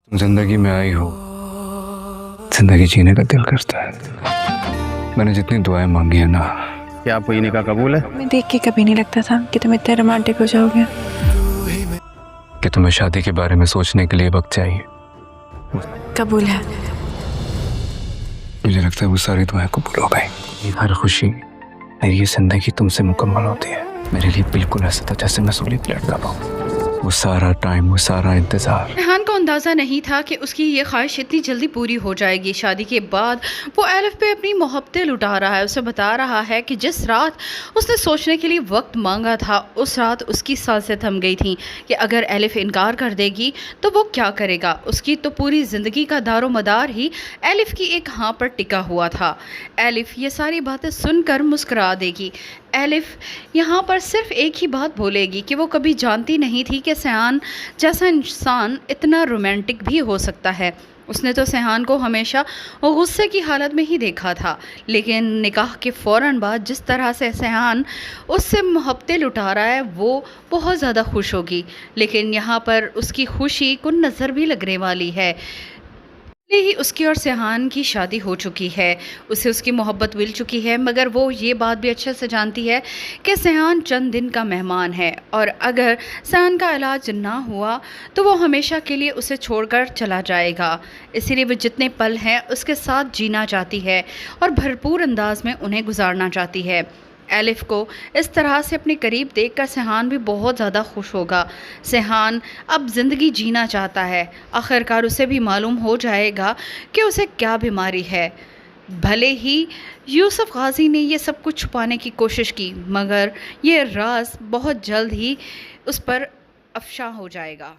तुम जिंदगी में आई हो, जिंदगी जीने का दिल करता है। मैंने जितनी दुआएं मांगी है ना। क्या आपको ये निकाह कबूल है? मैं देख के कभी नहीं लगता था कि तुम इतने रोमांटिक हो जाओगे। कि तुम्हें शादी के बारे में सोचने के लिए वक्त चाहिए। कबूल है। मुझे लगता है वो सारी दुआएं कबूल हो गई। हर खुशी, मेरी ये जिंदगी तुमसे मुकम्मल होती है। मेरे लिए बिल्कुल ऐसा था जैसे मैं सूली पे लटका पाऊँ। वो सारा टाइम, वो सारा इंतजार। रेहान को अंदाज़ा नहीं था कि उसकी ये ख्वाहिश इतनी जल्दी पूरी हो जाएगी। शादी के बाद वो एलिफ पे अपनी मोहब्बतें लुटा रहा है। उसे बता रहा है कि जिस रात उसने सोचने के लिए वक्त मांगा था, उस रात उसकी सांसें थम गई थीं कि अगर एलिफ इनकार कर देगी तो वो क्या करेगा। उसकी तो पूरी ज़िंदगी का दारो मदार ही एलिफ की एक हाँ पर टिका हुआ था। एलिफ ये सारी बातें सुनकर मुस्कुरा देगी। एलिफ यहाँ पर सिर्फ एक ही बात बोलेगी कि वो कभी जानती नहीं थी कि सयान जैसा इंसान इतना रोमांटिक भी हो सकता है। उसने तो सयान को हमेशा गुस्से की हालत में ही देखा था, लेकिन निकाह के फ़ौरन बाद जिस तरह से सयान उससे मोहब्बतें लुटा रहा है वो बहुत ज़्यादा खुश होगी। लेकिन यहाँ पर उसकी खुशी को नज़र भी लगने वाली है। पहले ही उसकी और सयान की शादी हो चुकी है, उसे उसकी मोहब्बत मिल चुकी है, मगर वो ये बात भी अच्छे से जानती है कि सयान चंद दिन का मेहमान है और अगर सयान का इलाज ना हुआ तो वो हमेशा के लिए उसे छोड़कर चला जाएगा। इसीलिए वो जितने पल हैं उसके साथ जीना चाहती है और भरपूर अंदाज में उन्हें गुजारना चाहती है। एलिफ को इस तरह से अपने करीब देखकर सहान भी बहुत ज़्यादा खुश होगा। सहान अब ज़िंदगी जीना चाहता है। आखिरकार उसे भी मालूम हो जाएगा कि उसे क्या बीमारी है। भले ही यूसुफ गाजी ने ये सब कुछ छुपाने की कोशिश की, मगर ये राज बहुत जल्द ही उस पर अफ़शा हो जाएगा।